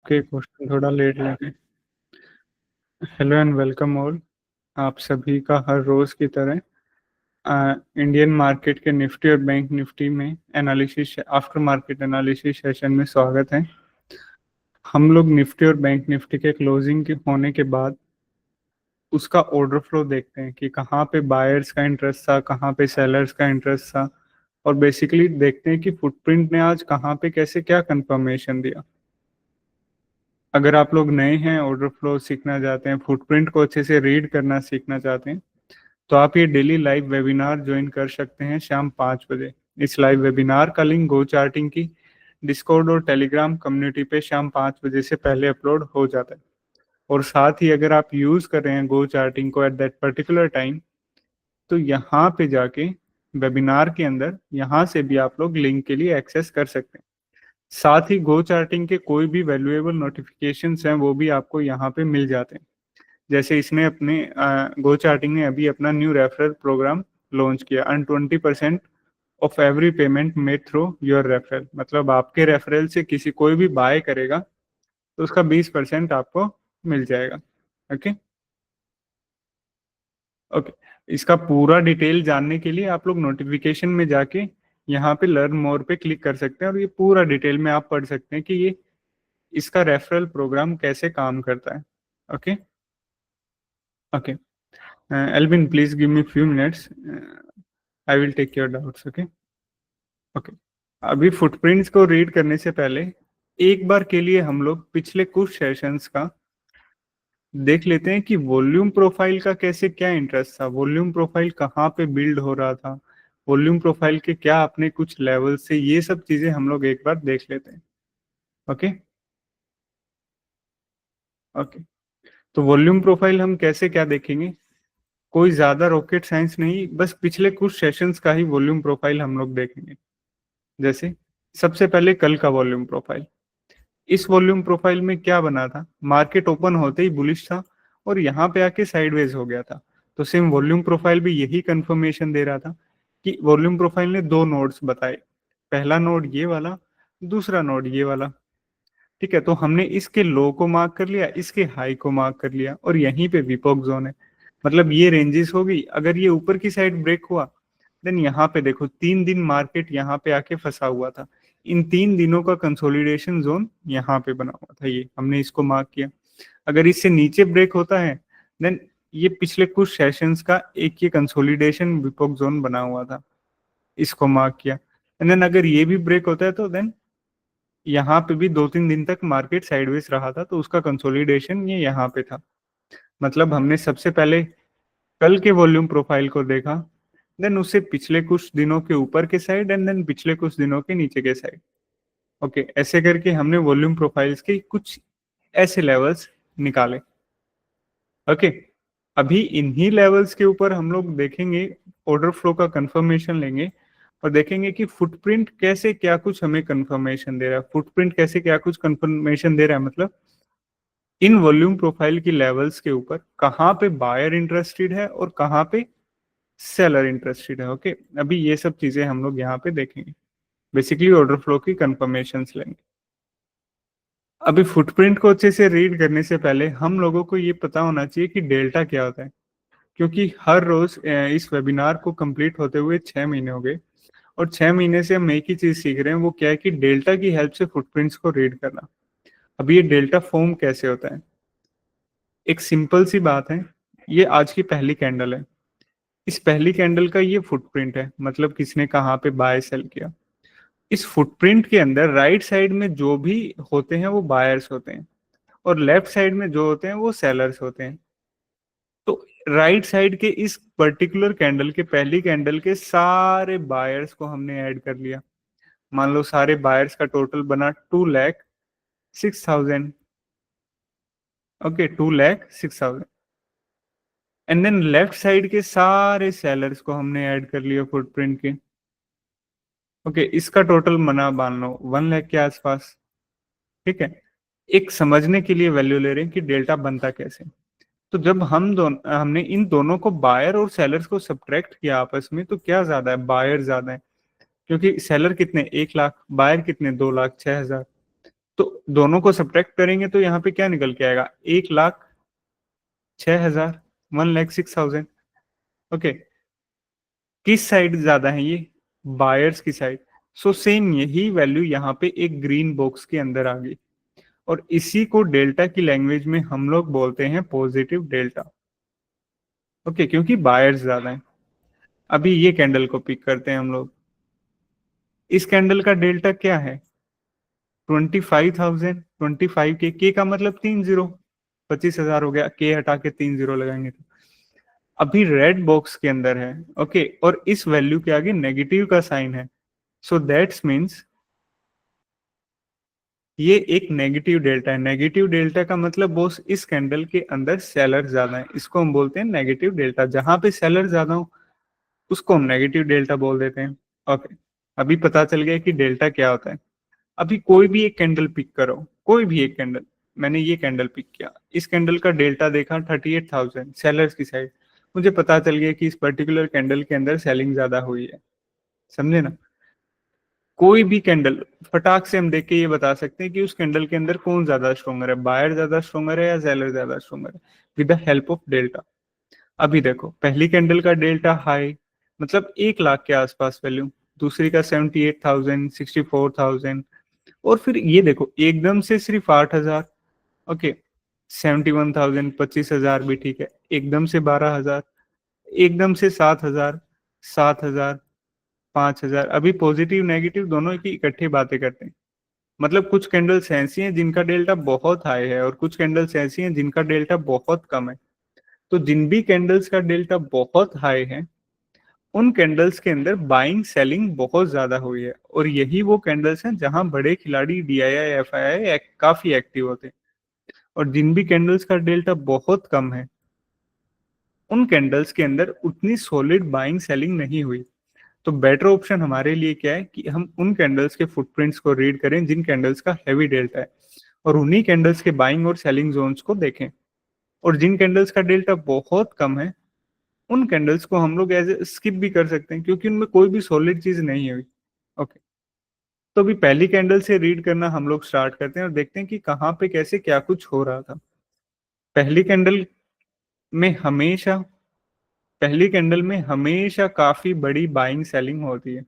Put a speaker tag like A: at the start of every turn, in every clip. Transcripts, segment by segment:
A: आपके क्वेश्चन थोड़ा लेट लगे। Hello and welcome all. आप सभी का हर रोज की तरह इंडियन मार्केट के निफ्टी और बैंक निफ्टी में analysis after market analysis session में स्वागत है। हम लोग निफ्टी और बैंक निफ्टी के क्लोजिंग के होने के बाद उसका ऑर्डर फ्लो देखते हैं कि कहाँ पे बायर्स का इंटरेस्ट था, कहाँ पे सेलर्स का इंटरेस्ट था, और बेसिकली देखते हैं कि फुटप्रिंट ने आज कहाँ पे कैसे क्या कंफर्मेशन दिया। अगर आप लोग नए हैं, ऑर्डर फ्लो सीखना चाहते हैं, फुटप्रिंट को अच्छे से रीड करना सीखना चाहते हैं, तो आप ये डेली लाइव वेबिनार ज्वाइन कर सकते हैं शाम 5 बजे। इस लाइव वेबिनार का लिंक गो चार्टिंग की डिस्कॉर्ड और टेलीग्राम कम्युनिटी पे शाम 5 बजे से पहले अपलोड हो जाता है। और साथ ही अगर आप यूज कर रहे हैं गो चार्टिंग को एट दैट पर्टिकुलर टाइम, तो यहाँ पे जाके वेबिनार के अंदर यहाँ से भी आप लोग लिंक के लिए एक्सेस कर सकते हैं। साथ ही गो चार्टिंग के कोई भी वैल्यूएबल नोटिफिकेशंस हैं वो भी आपको यहाँ पे मिल जाते हैं। जैसे इसने अपने गो चार्टिंग ने अभी अपना न्यू रेफरल प्रोग्राम लॉन्च किया, earn 20% of every payment made through your referral. मतलब आपके रेफरल से किसी कोई भी बाय करेगा तो उसका 20% आपको मिल जाएगा। Okay okay. इसका पूरा डिटेल जानने के लिए आप लोग नोटिफिकेशन में जाके यहाँ पे लर्न मोर पे क्लिक कर सकते हैं और ये पूरा डिटेल में आप पढ़ सकते हैं कि ये इसका रेफरल प्रोग्राम कैसे काम करता है। Okay okay. Alvin, please give me few minutes, I will take your doubts. Okay okay. अभी फुटप्रिंट्स को रीड करने से पहले एक बार के लिए हम लोग पिछले कुछ सेशंस का देख लेते हैं कि वॉल्यूम प्रोफाइल का कैसे क्या इंटरेस्ट था, वॉल्यूम प्रोफाइल कहाँ पे बिल्ड हो रहा था, वॉल्यूम प्रोफाइल के क्या अपने कुछ लेवल से, ये सब चीजें हम लोग एक बार देख लेते हैं। Okay okay. तो वॉल्यूम प्रोफाइल हम कैसे क्या देखेंगे, कोई ज्यादा रॉकेट साइंस नहीं, बस पिछले कुछ सेशंस का ही वॉल्यूम प्रोफाइल हम लोग देखेंगे। जैसे सबसे पहले कल का वॉल्यूम प्रोफाइल। इस वॉल्यूम प्रोफाइल में क्या बना था, मार्केट ओपन होते ही बुलिश था और यहाँ पे आके साइडवेज हो गया था। तो सेम वॉल्यूम प्रोफाइल भी यही कंफर्मेशन दे रहा था कि वॉल्यूम प्रोफाइल ने दो नोड्स बताए, पहला नोड ये वाला, दूसरा नोड ये वाला। ठीक है, तो हमने इसके लो को मार्क कर लिया, इसके हाई को मार्क कर लिया, और यहीं पे विपोक जोन है। मतलब ये रेंजेस हो गई। अगर ये ऊपर की साइड ब्रेक हुआ, देन यहाँ पे देखो 3 दिन मार्केट यहाँ पे आके फंसा हुआ था। इन 3 दिनों का कंसोलिडेशन जोन यहाँ पे बना हुआ था, ये हमने इसको मार्क किया। अगर इससे नीचे ब्रेक होता है, देन ये पिछले कुछ सेशंस का एक ये कंसोलिडेशन विपोक जोन बना हुआ था, इसको मार्क किया। एंड देन अगर ये भी ब्रेक होता है तो देन यहाँ पे भी 2-3 दिन तक मार्केट साइडवेज रहा था, तो उसका कंसोलिडेशन ये यहाँ पे था। मतलब हमने सबसे पहले कल के वॉल्यूम प्रोफाइल को देखा, देन उससे पिछले कुछ दिनों के ऊपर के साइड, एंड देन पिछले कुछ दिनों के नीचे के साइड। ओके, ऐसे करके हमने वॉल्यूम प्रोफाइल्स के कुछ ऐसे लेवल्स निकाले। ओके, अभी इन्हीं लेवल्स के ऊपर हम लोग देखेंगे, ऑर्डर फ्लो का कंफर्मेशन लेंगे और देखेंगे कि फुटप्रिंट कैसे क्या कुछ हमें कंफर्मेशन दे रहा है, फुटप्रिंट कैसे क्या कुछ कंफर्मेशन दे रहा है। मतलब इन वॉल्यूम प्रोफाइल की लेवल्स के ऊपर कहाँ पे बायर इंटरेस्टेड है और कहाँ पे सेलर इंटरेस्टेड है। ओके, अभी ये सब चीजें हम लोग यहाँ पे देखेंगे, बेसिकली ऑर्डर फ्लो की कंफर्मेशन लेंगे। अभी फुटप्रिंट को अच्छे से रीड करने से पहले हम लोगों को ये पता होना चाहिए कि डेल्टा क्या होता है, क्योंकि हर रोज इस वेबिनार को कंप्लीट होते हुए 6 महीने हो गए और 6 महीने से हम एक ही चीज सीख रहे हैं, वो क्या है कि डेल्टा की हेल्प से फुटप्रिंट्स को रीड करना। अब ये डेल्टा फॉर्म कैसे होता है, एक सिंपल सी बात है। ये आज की पहली कैंडल है, इस पहली कैंडल का ये फुटप्रिंट है, मतलब किसने कहाँ पे बाय सेल किया। इस फुटप्रिंट के अंदर राइट साइड में जो भी होते हैं वो बायर्स होते हैं और लेफ्ट साइड में जो होते हैं वो सेलर्स होते हैं। तो राइट साइड के इस पर्टिकुलर कैंडल के पहली कैंडल के सारे बायर्स को हमने ऐड कर लिया। मान लो सारे बायर्स का टोटल बना 2,06,000। Okay, 2,06,000। And then left side के सारे सेलर्स को हमने ऐड कर लिया फुटप्रिंट के। ओके, इसका टोटल मना मान लो 1 लाख के आसपास। ठीक है, एक समझने के लिए वैल्यू ले रहे हैं कि डेल्टा बनता कैसे। तो जब हमने इन दोनों को बायर और सेलर्स को सब्ट्रैक्ट किया आपस में, तो क्या ज्यादा है, बायर ज्यादा है, क्योंकि सेलर कितने 1 लाख, बायर कितने 2,06,000। तो दोनों को सब्ट्रैक्ट करेंगे तो यहाँ पे क्या निकल के आएगा, 1,06,000, 1,06,000। ओके, किस साइड ज्यादा है ये, बायर्स की साइड। सो सेम यही वैल्यू यहाँ पे एक ग्रीन बॉक्स के अंदर आ गई, और इसी को डेल्टा की लैंग्वेज में हम लोग बोलते हैं पॉजिटिव डेल्टा। ओके, क्योंकि बायर्स ज्यादा है। अभी ये कैंडल को पिक करते हैं हम लोग। इस कैंडल का डेल्टा क्या है, 25,000, 25 के का मतलब 30, 25,000 हो गया, के हटा के 30 लगाएंगे तो अभी रेड बॉक्स के अंदर है। ओके, और इस वैल्यू के आगे नेगेटिव का साइन है, सो दैट्स मीन्स ये एक नेगेटिव डेल्टा है। नेगेटिव डेल्टा का मतलब बॉस इस कैंडल के अंदर सेलर ज्यादा है, इसको हम बोलते हैं नेगेटिव डेल्टा। जहां पे सेलर ज्यादा हो उसको हम नेगेटिव डेल्टा बोल देते हैं। ओके, अभी पता चल गया कि डेल्टा क्या होता है। अभी कोई भी एक कैंडल पिक करो, कोई भी एक कैंडल, मैंने ये कैंडल पिक किया, इस कैंडल का डेल्टा देखा 38,000 सेलर्स की साइड, मुझे पता चल गया कि इस पर्टिकुलर कैंडल के अंदर सेलिंग ज्यादा हुई है। समझे ना? कोई भी कैंडल फटाक से हम देख के ये बता सकते हैं कि उस कैंडल के अंदर कौन ज्यादा स्ट्रोंगर है, बायर ज्यादा स्ट्रोंगर है या सेलर ज्यादा स्ट्रोंगर है, with the help of delta. अभी देखो, पहली कैंडल का डेल्टा हाई मतलब 1 लाख के आसपास वैल्यू, दूसरी का 78,000, 64,000, और फिर ये देखो एकदम से सिर्फ 8,000। ओके, 71,000, 25,000 भी ठीक है, एकदम से 12,000, एकदम से 7,000, 7,000, 5,000। अभी पॉजिटिव नेगेटिव दोनों की इकट्ठी बातें करते हैं। मतलब कुछ कैंडल्स ऐसी हैं जिनका डेल्टा बहुत हाई है, और कुछ कैंडल्स ऐसी हैं जिनका डेल्टा बहुत कम है। तो जिन भी कैंडल्स का डेल्टा बहुत हाई है उन कैंडल्स के अंदर बाइंग सेलिंग बहुत ज्यादा हुई है, और यही वो कैंडल्स हैं जहां बड़े खिलाड़ी डीआईआई एफआईआई काफी एक्टिव होते हैं। और जिन भी कैंडल्स का डेल्टा बहुत कम है उन कैंडल्स के अंदर उतनी सॉलिड बाइंग सेलिंग नहीं हुई। तो बेटर ऑप्शन हमारे लिए क्या है कि हम उन कैंडल्स के फुटप्रिंट्स को रीड करें जिन कैंडल्स का हैवी डेल्टा है, और उन्हीं कैंडल्स के बाइंग और सेलिंग जोन्स को देखें। और जिन कैंडल्स का डेल्टा बहुत कम है उन कैंडल्स को हम लोग एज ए स्किप भी कर सकते हैं, क्योंकि उनमें कोई भी सॉलिड चीज नहीं हुई। ओके, तो अभी पहली कैंडल से रीड करना हम लोग स्टार्ट करते हैं और देखते हैं कि कहाँ पे कैसे क्या कुछ हो रहा था। पहली कैंडल में हमेशा पहली कैंडल में हमेशा काफी बड़ी बाइंग सेलिंग होती है,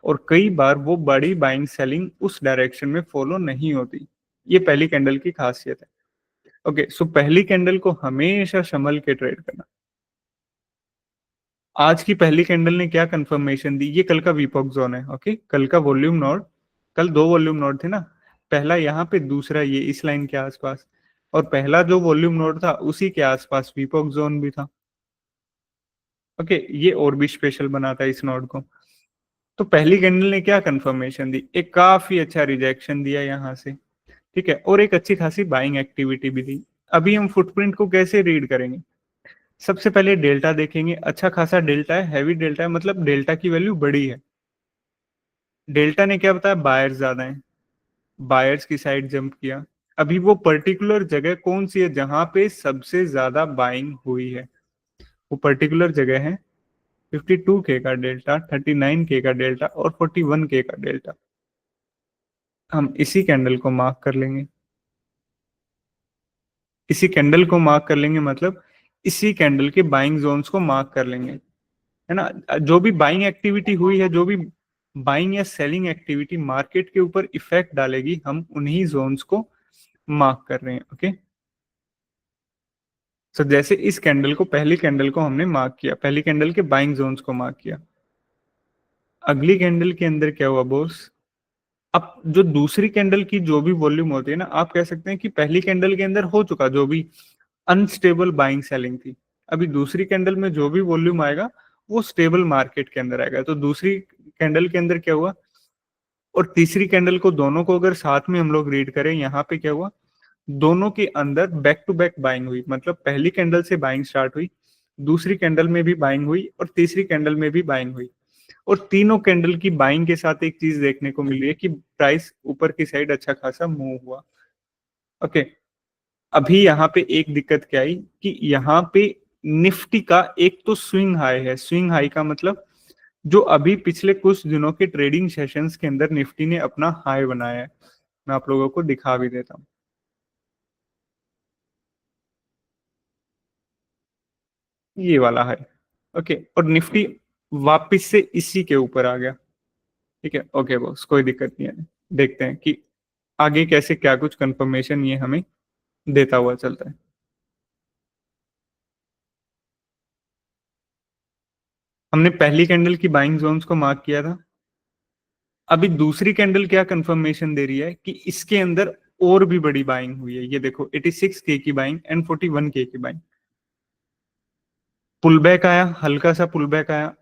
A: और कई बार वो बड़ी बाइंग सेलिंग उस डायरेक्शन में फॉलो नहीं होती। ये पहली कैंडल की खासियत है। ओके, सो पहली कैंडल को हमेशा संभल के ट्रेड करना। आज की पहली कैंडल ने क्या कंफर्मेशन दी, ये कल का वीपॉक जोन है। ओके, कल का वॉल्यूम नोड, कल 2 वॉल्यूम नोड थे ना, पहला यहाँ पे, दूसरा ये इस लाइन के आसपास, और पहला जो वॉल्यूम नोड था उसी के आसपास वीपॉक जोन भी था। ओके, ये और भी स्पेशल बनाता है इस नोड को। तो पहली कैंडल ने क्या कंफर्मेशन दी, एक काफी अच्छा रिजेक्शन दिया यहाँ से, ठीक है, और एक अच्छी खासी बाइंग एक्टिविटी भी दी। अभी हम फुटप्रिंट को कैसे रीड करेंगे, सबसे पहले डेल्टा देखेंगे। अच्छा खासा डेल्टा है, हैवी डेल्टा है, मतलब डेल्टा की वैल्यू बड़ी है। डेल्टा ने क्या बताया, बायर्स ज्यादा है, बायर्स की साइड जंप किया। अभी वो पर्टिकुलर जगह कौन सी है जहां पे सबसे ज्यादा बाइंग हुई है, वो पर्टिकुलर जगह है 52K का डेल्टा, 39K का डेल्टा और 41K का डेल्टा। हम इसी कैंडल को मार्क कर लेंगे, इसी कैंडल को मार्क कर लेंगे, मतलब इसी कैंडल के बाइंग जोन्स को मार्क कर लेंगे, है ना। जो भी बाइंग एक्टिविटी हुई है, जो भी बाइंग या सेलिंग एक्टिविटी मार्केट के ऊपर इफेक्ट डालेगी, हम उन्हीं जोन्स को मार्क कर रहे हैं। ओके, तो जैसे इस कैंडल को, पहली कैंडल को हमने मार्क किया, पहली कैंडल के बाइंग जोन्स को मार्क किया। अगली कैंडल के अंदर क्या हुआ बॉस, अब जो दूसरी कैंडल की जो भी वॉल्यूम होती है ना, आप कह सकते हैं कि पहली कैंडल के अंदर हो चुका जो भी अनस्टेबल बाइंग सेलिंग थी, अभी दूसरी कैंडल में जो भी वॉल्यूम आएगा वो स्टेबल मार्केट के अंदर आएगा। तो दूसरी कैंडल के अंदर क्या हुआ, और तीसरी कैंडल को, दोनों को अगर साथ में हम लोग रीड करें, यहाँ पे क्या हुआ, दोनों के अंदर बैक टू बैक बाइंग हुई। मतलब पहली कैंडल से बाइंग स्टार्ट हुई, दूसरी कैंडल में भी बाइंग हुई, और तीसरी कैंडल में भी बाइंग हुई। और तीनों कैंडल की बाइंग के साथ एक चीज देखने को मिल रही है कि प्राइस ऊपर की साइड अच्छा खासा मूव हुआ। ओके, अभी यहाँ पे एक दिक्कत क्या आई कि यहाँ पे निफ्टी का एक तो स्विंग हाई है। स्विंग हाई का मतलब जो अभी पिछले कुछ दिनों के ट्रेडिंग सेशंस के अंदर निफ्टी ने अपना हाई बनाया है, मैं आप लोगों को दिखा भी देता हूँ। ये वाला है। ओके, और निफ्टी वापस से इसी के ऊपर आ गया। ठीक है, ओके बॉस, कोई दिक्कत नहीं है। देखते हैं कि आगे कैसे क्या कुछ कंफर्मेशन ये हमें देता हुआ चलता है। हमने पहली कैंडल की बाइंग जोन्स को मार्क किया था। अभी दूसरी कैंडल क्या कंफर्मेशन दे रही है कि इसके अंदर और भी बड़ी बाइंग हुई है। ये देखो 86K की बाइंग एंड 41K की बाइंग। पुल बैक आया, हल्का सा पुल बैक आया,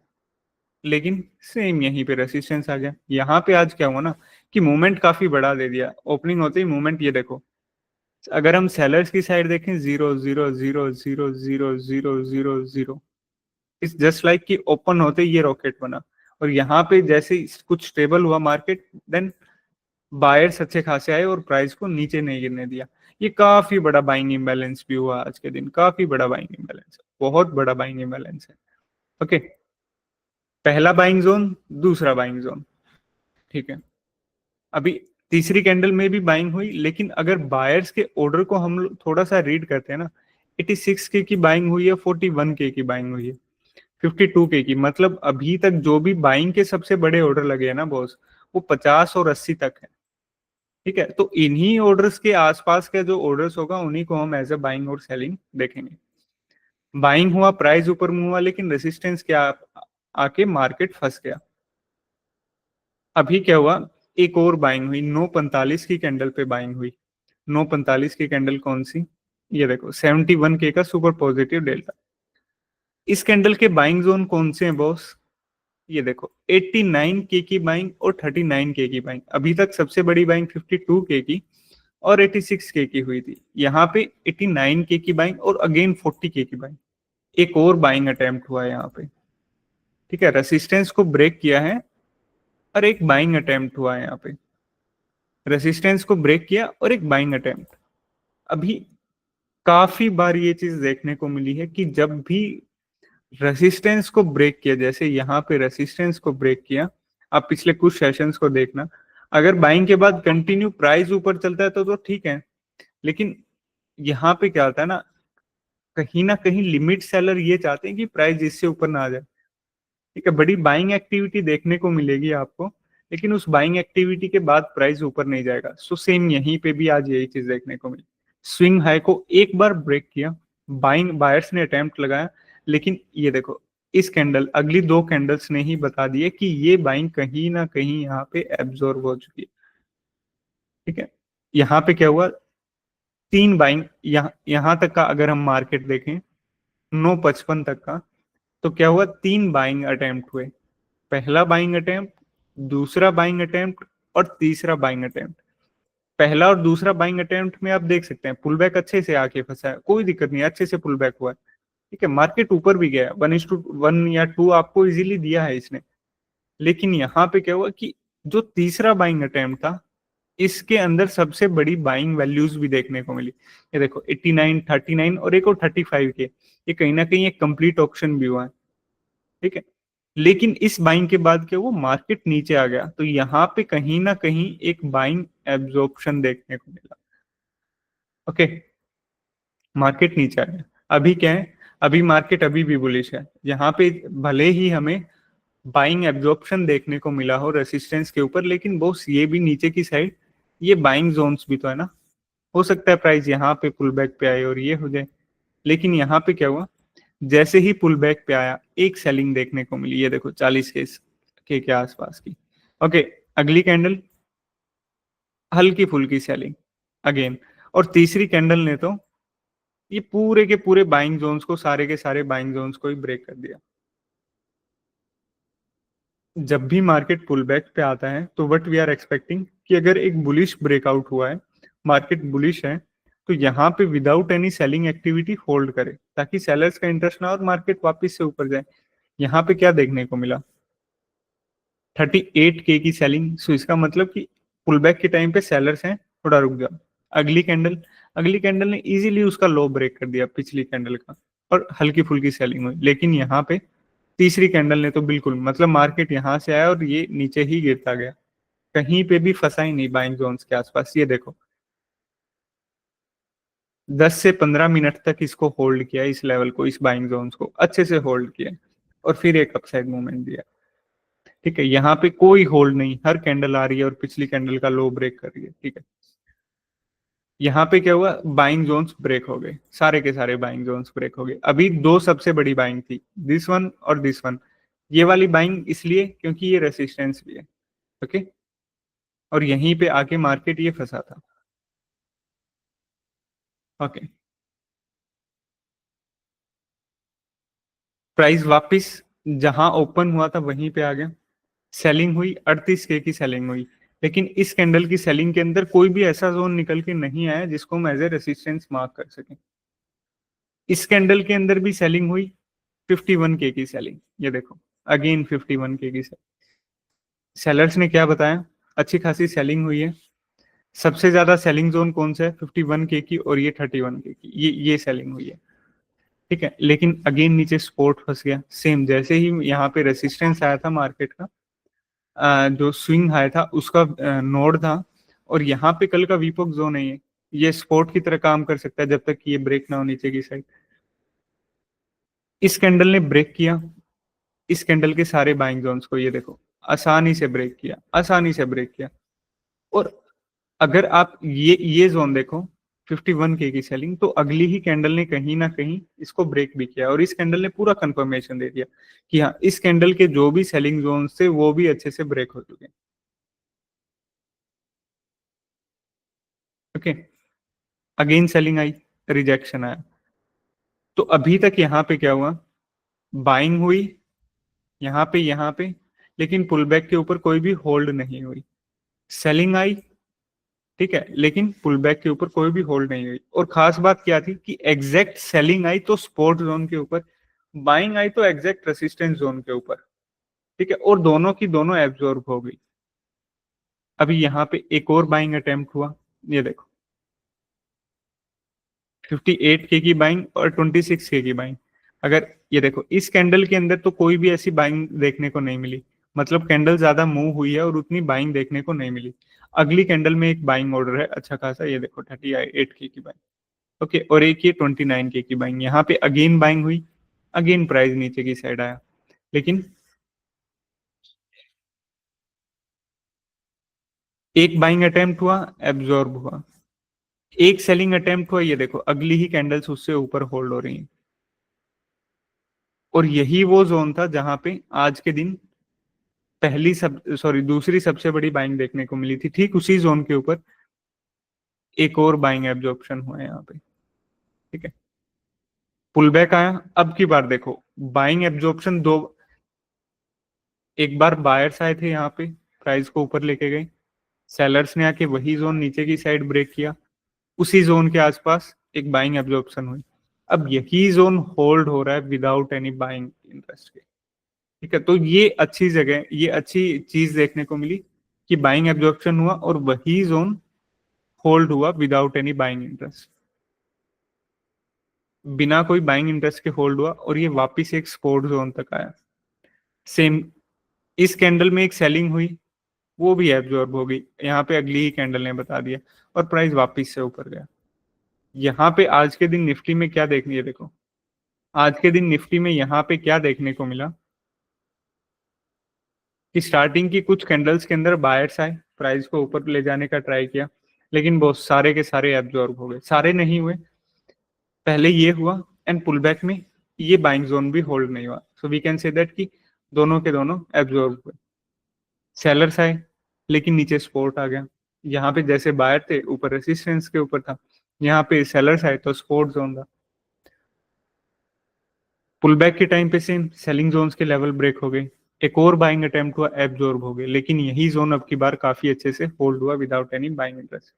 A: लेकिन सेम यहीं पे रेसिस्टेंस आ गया। यहाँ पे आज क्या हुआ ना कि मूवमेंट काफी बड़ा दे दिया। ओपनिंग होते ही मूवमेंट, ये देखो, अगर हम सेलर्स की साइड देखें, 0 0 0 0 0 0 0 0, इस जस्ट लाइक कि ओपन होते ही ये रॉकेट बना। और यहाँ पे जैसे ही कुछ स्टेबल हुआ मार्केट, देन बायर्स अच्छे खासे आए और प्राइस को नीचे नहीं गिरने दिया। ये काफी बड़ा बाइंग इम्बैलेंस भी हुआ आज के दिन, काफी बड़ा बाइंग इम्बैलेंस है, बहुत बड़ा बाइंग इम्बैलेंस है। ओके, पहला बाइंग जोन, दूसरा बाइंग जोन। ठीक है, अभी तीसरी कैंडल में भी बाइंग हुई, लेकिन अगर बायर्स के ऑर्डर को हम लोग थोड़ा सा रीड करते हैं ना, 86K की बाइंग हुई है, 41K की बाइंग हुई है, 52K की। मतलब अभी तक जो भी बाइंग के सबसे बड़े ऑर्डर लगे हैं ना बॉस, वो 50 और 80 तक है। ठीक है, तो इन्हीं ऑर्डर्स के आसपास के जो ऑर्डर्स होगा, उन्हीं को हम एज अ बाइंग और सेलिंग देखेंगे। बाइंग हुआ, प्राइस ऊपर मूव हुआ, लेकिन रेसिस्टेंस क्या आके मार्केट फंस गया। अभी क्या हुआ, एक और बाइंग हुई, 9:45 की कैंडल पे बाइंग हुई। 9:45 की कैंडल कौन सी, ये देखो, 71K का सुपर पॉजिटिव डेल्टा। इस कैंडल के बाइंग जोन कौन से हैं बॉस, ये देखो, 89K की बाइंग और 39K की बाइंग। अभी तक सबसे बड़ी बाइंग 52K की और 86K की हुई थी। यहाँ पे 89K की बाइंग और अगेन 40K की बाइंग। एक और बाइंग अटेम्प्ट हुआ है यहाँ पे। ठीक है, रेसिस्टेंस को ब्रेक किया है और एक बाइंग अटेम्प्ट हुआ है यहाँ पे। रेसिस्टेंस को ब्रेक किया और एक बाइंग अटेम्प्ट। अभी काफी बार ये चीज देखने को मिली है कि जब भी रेसिस्टेंस को ब्रेक किया, जैसे यहाँ पे रेसिस्टेंस को ब्रेक किया, आप पिछले कुछ सेशंस को देखना, अगर बाइंग के बाद कंटिन्यू प्राइस ऊपर चलता है तो ठीक है। लेकिन यहाँ पे क्या होता है ना कहीं लिमिट सेलर ये चाहते हैं कि प्राइस इससे ऊपर ना आ जाए। ठीक है, बड़ी बाइंग एक्टिविटी देखने को मिलेगी आपको, लेकिन उस बाइंग एक्टिविटी के बाद प्राइस ऊपर नहीं जाएगा। सो सेम यहीं पे भी आज यही चीज देखने को मिली। स्विंग हाई को एक बार ब्रेक किया, बाइंग बायर्स ने अटेम्प्ट लगाया, लेकिन ये देखो, इस कैंडल, अगली दो कैंडल्स ने ही बता दिए कि ये बाइंग कहीं ना कहीं यहाँ पे एब्जॉर्ब हो चुकी है। ठीक है, यहाँ पे क्या हुआ, तीन बाइंग, यहाँ तक का अगर हम मार्केट देखें, 9:55 तक का, तो क्या हुआ, तीन बाइंग अटेम्प्ट हुए। पहला बाइंग अटेम्प्ट, दूसरा बाइंग अटेम्प्ट और तीसरा बाइंग अटेम्प्ट। पहला और दूसरा बाइंग अटेम्प्ट में आप देख सकते हैं पुल बैक अच्छे से आके फंसा है, कोई दिक्कत नहीं, अच्छे से पुल बैक हुआ है। ठीक है, मार्केट ऊपर भी गया, 1:1 या 2 आपको इजीली दिया है इसने। लेकिन यहाँ पे क्या हुआ कि जो तीसरा बाइंग अटेम्प्ट था, इसके अंदर सबसे बड़ी बाइंग वैल्यूज भी देखने को मिली। ये देखो 89, 39 और एक और 35K, ये कहीं ना कहीं एक कंप्लीट ऑप्शन भी हुआ है। ठीक है, लेकिन इस बाइंग के बाद क्या, वो मार्केट नीचे आ गया, तो यहाँ पे कहीं ना कहीं एक बाइंग एब्जॉर्प्शन देखने को मिला। ओके, मार्केट नीचे आ गया। अभी क्या है, अभी मार्केट अभी भी बुलिश है। यहाँ पे भले ही हमें बाइंग एब्जॉर्प्शन देखने को मिला हो रेसिस्टेंस के ऊपर, लेकिन बॉस ये भी नीचे की साइड, ये बाइंग जोन्स भी तो है ना। हो सकता है प्राइस यहाँ पे पुल बैक पे आए और ये हो जाए, लेकिन यहाँ पे क्या हुआ, जैसे ही पुल बैक पे आया, एक सेलिंग देखने को मिली। ये देखो 40 के आसपास की। ओके, अगली कैंडल हल्की फुल्की सेलिंग अगेन, और तीसरी कैंडल ने तो ये पूरे के पूरे बाइंग जोन्स को, सारे के सारे बाइंग जोन्स को ही ब्रेक कर दिया। जब भी मार्केट पुल बैक पे आता है तो व्हाट वी आर एक्सपेक्टिंग कि अगर एक बुलिश ब्रेकआउट हुआ है, मार्केट बुलिश है, तो यहाँ पे without any selling activity hold करे, ताकि सेलर्स का इंटरेस्ट ना और मार्केट वापस से ऊपर जाए। यहाँ पे क्या देखने को मिला, 38K की सेलिंग। सो इसका मतलब कि पुल बैक के टाइम पे सेलर्स हैं, थोड़ा रुक जाओ। अगली कैंडल, अगली कैंडल ने इजीली उसका लो ब्रेक कर दिया पिछली कैंडल का, और हल्की फुल्की सेलिंग हुई। लेकिन यहाँ पे तीसरी कैंडल ने तो बिल्कुल, मतलब मार्केट यहाँ से आया और ये नीचे ही गिरता गया। कहीं पे भी फंसा ही नहीं बाइंग जोन्स के आसपास। ये देखो 10 से 15 मिनट तक इसको होल्ड किया, इस लेवल को, इस बाइंग जोन्स को अच्छे से होल्ड किया, और फिर एक अपसाइड मूवमेंट दिया। ठीक है, यहाँ पे कोई होल्ड नहीं, हर कैंडल आ रही है और पिछली कैंडल का लो ब्रेक कर रही है। ठीक है, यहाँ पे क्या हुआ, बाइंग जोन्स ब्रेक हो गए, सारे के सारे बाइंग जोन्स ब्रेक हो गए। अभी दो सबसे बड़ी बाइंग थी, दिस वन और दिस वन। ये वाली बाइंग इसलिए क्योंकि ये रेसिस्टेंस भी है। ओके, और यहीं पे आके मार्केट ये फंसा था। ओके, प्राइस वापस जहां ओपन हुआ था वहीं पे आ गया, सेलिंग हुई, 38K की सेलिंग हुई। लेकिन इस कैंडल की सेलिंग के अंदर कोई भी ऐसा जोन निकल के नहीं आया जिसको हम एज ए रेसिस्टेंस मार्क कर सकें। इस कैंडल के अंदर भी सेलिंग हुई, 51K की सेलिंग, ये देखो अगेन 51K की सेलिंग। सेलर्स ने क्या बताया, अच्छी खासी सेलिंग हुई है। सबसे ज्यादा सेलिंग जोन कौन सा है, 51K की और ये 31K की, ये सेलिंग हुई है। ठीक है, लेकिन अगेन नीचे सपोर्ट फंस गया, सेम जैसे ही यहाँ पे रेसिस्टेंस आया था मार्केट का, जो स्विंग हाई था उसका नोड था, और यहाँ पे कल का वीपॉक जोन है, ये सपोर्ट की तरह काम कर सकता है जब तक कि ये ब्रेक ना हो नीचे की साइड। इस कैंडल ने ब्रेक किया इस कैंडल के सारे बाइंग जोन्स को, ये देखो आसानी से ब्रेक किया, आसानी से ब्रेक किया। और अगर आप ये जोन देखो 51K की सेलिंग, तो अगली ही कैंडल ने कहीं ना कहीं इसको ब्रेक भी किया, और इस कैंडल ने पूरा कंफर्मेशन दे दिया कि हाँ, इस कैंडल के जो भी सेलिंग जोन थे वो भी अच्छे से ब्रेक हो चुके हैं। ओके, अगेन सेलिंग आई, रिजेक्शन आया। तो अभी तक यहाँ पे क्या हुआ, बाइंग हुई यहाँ पे, लेकिन पुल बैक के ऊपर कोई भी होल्ड नहीं हुई। सेलिंग आई, ठीक है, लेकिन पुल बैक के ऊपर कोई भी होल्ड नहीं हुई। और खास बात क्या थी कि एग्जैक्ट सेलिंग आई तो सपोर्ट जोन के ऊपर, बाइंग आई तो एग्जैक्ट रेसिस्टेंस जोन के ऊपर। ठीक है, और दोनों की दोनों एब्जॉर्ब हो गई। अभी यहाँ पे एक और बाइंग अटेम्प्ट हुआ, ये देखो 58K की बाइंग और 26K की बाइंग। अगर ये देखो इस कैंडल के अंदर तो कोई भी ऐसी बाइंग देखने को नहीं मिली, मतलब कैंडल ज्यादा मूव हुई है और उतनी बाइंग देखने को नहीं मिली। अगली कैंडल में एक बाइंग ऑर्डर है अच्छा खासा, ये देखो 38K की बाइंग। ओके, और एक ये 29K की बाइंग, यहाँ पे अगेन बाइंग हुई, अगेन प्राइस नीचे की साइड आया, लेकिन एक बाइंग अटेम्प्ट हुआ, एब्जॉर्ब हुआ। एक सेलिंग अटेम्प्ट हुआ, ये देखो अगली ही कैंडल्स उससे ऊपर होल्ड हो रही हैं। और यही वो जोन था जहां पे आज के दिन दूसरी सबसे बड़ी बाइंग देखने को मिली थी। ठीक उसी जोन के ऊपर एक और बाइंग एब्जॉर्प्शन हुआ है यहाँ पे। ठीक है, पुल बैक आया, अब की बार देखो बाइंग एब्जॉर्प्शन दो, एक बार बायर्स आए थे यहाँ पे, प्राइस को ऊपर लेके गए, सेलर्स ने आके वही जोन नीचे की साइड ब्रेक किया, उसी जोन के आसपास एक बाइंग एब्जॉर्प्शन हुई। अब यही जोन होल्ड हो रहा है विदाउट एनी बाइंग इंटरेस्ट के। ठीक है, तो ये अच्छी जगह, ये अच्छी चीज देखने को मिली कि बाइंग एब्जॉर्प्शन हुआ और वही जोन होल्ड हुआ विदाउट एनी बाइंग इंटरेस्ट, बिना कोई बाइंग इंटरेस्ट के होल्ड हुआ, और ये वापिस एक सपोर्ट जोन तक आया। सेम इस कैंडल में एक सेलिंग हुई, वो भी एब्जॉर्ब हो गई, यहाँ पे अगली ही कैंडल ने बता दिया, और प्राइस वापिस से ऊपर गया। यहाँ पे आज के दिन निफ्टी में क्या देखनी है, देखो आज के दिन निफ्टी में यहाँ पे क्या देखने को मिला कि स्टार्टिंग की कुछ कैंडल्स के अंदर बायर्स आए, प्राइस को ऊपर ले जाने का ट्राई किया, लेकिन बहुत सारे के सारे एब्जॉर्ब हो गए, सारे नहीं हुए, पहले ये हुआ, एंड पुल बैक में ये बाइंग जोन भी होल्ड नहीं हुआ। So we can say that कि दोनों के दोनों एब्जॉर्ब हुए। सेलर्स आए, लेकिन नीचे सपोर्ट आ गया, यहाँ पे जैसे बायर थे ऊपर रेसिस्टेंस के ऊपर था, यहाँ पे सेलर्स आए तो सपोर्ट जोन था। पुल बैक के टाइम पे सेम सेलिंग जोन्स के लेवल ब्रेक हो गए, एक और बाइंग अटेम्प्ट हुआ, एब्जॉर्ब हो गए, लेकिन यही जोन अब की बार काफी अच्छे से होल्ड हुआ विदाउट एनी बाइंग इंटरेस्ट।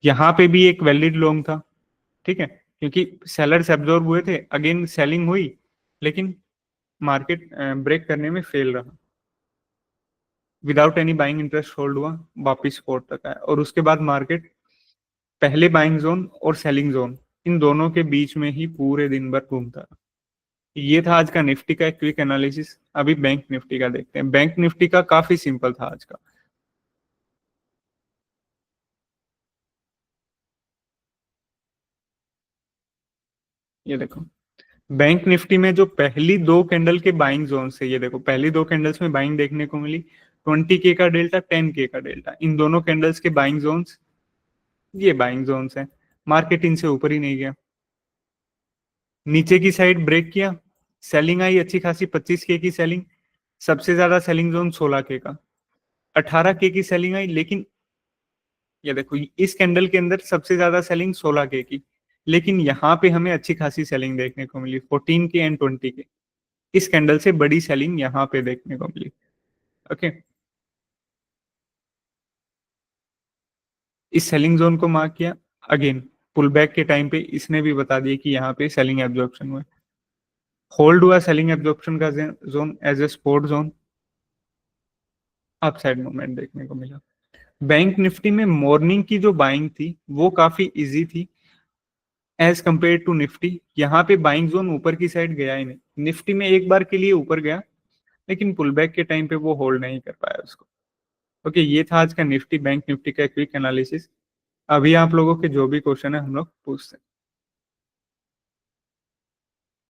A: यहाँ पे भी एक वैलिड लॉन्ग था, ठीक है, क्योंकि सेलर्स एब्जॉर्ब हुए थे, अगेन सेलिंग हुई, लेकिन मार्केट ब्रेक करने में फेल रहा, without any buying interest hold हुआ, वापिस सपोर्ट तक आया, और उसके बाद मार्केट पहले बाइंग जोन और सेलिंग जोन इन दोनों के बीच में ही पूरे दिन भर घूमता रहा। ये था आज का निफ्टी का एक क्विक एनालिसिस। अभी बैंक निफ्टी का देखते हैं। बैंक निफ्टी का काफी सिंपल था आज का। ये देखो बैंक निफ्टी में जो पहली दो कैंडल के बाइंग जोन से, ये देखो पहली दो कैंडल्स में बाइंग देखने को मिली, 20K का डेल्टा, 10K का डेल्टा, इन दोनों कैंडल्स के बाइंग जोन्स, ये बाइंग जोन्स हैं। मार्केट इनसे ऊपर ही नहीं गया, नीचे की साइड ब्रेक किया, सेलिंग आई अच्छी खासी, 25K की सेलिंग, सबसे ज्यादा सेलिंग जोन 16K का, 18K की सेलिंग आई, लेकिन ये देखो इस कैंडल के अंदर सबसे ज्यादा सेलिंग 16K की, लेकिन यहाँ पे हमें अच्छी खासी सेलिंग देखने को मिली 14K एंड 20K, इस कैंडल से बड़ी सेलिंग यहाँ पे देखने को मिली। ओके, इस सेलिंग जोन को मार्क किया, अगेन पुल बैक के टाइम पे इसने भी बता दिया कि यहाँ पे सेलिंग एब्जॉर्प्शन हुआ, होल्ड हुआ सेलिंग एब्जॉर्प्शन का zone as a support zone, upside movement देखने को मिला। बैंक निफ्टी में मॉर्निंग की जो बाइंग थी वो काफी इजी थी एज कंपेयर टू निफ्टी, यहाँ पे बाइंग जोन ऊपर की साइड गया ही नहीं, निफ्टी में एक बार के लिए ऊपर गया लेकिन पुल बैक के टाइम पे वो होल्ड नहीं कर पाया उसको। ओके, ये था आज का निफ्टी बैंक निफ्टी का क्विक एनालिसिस। अभी आप लोगों के जो भी क्वेश्चन है हम लोग पूछते हैं।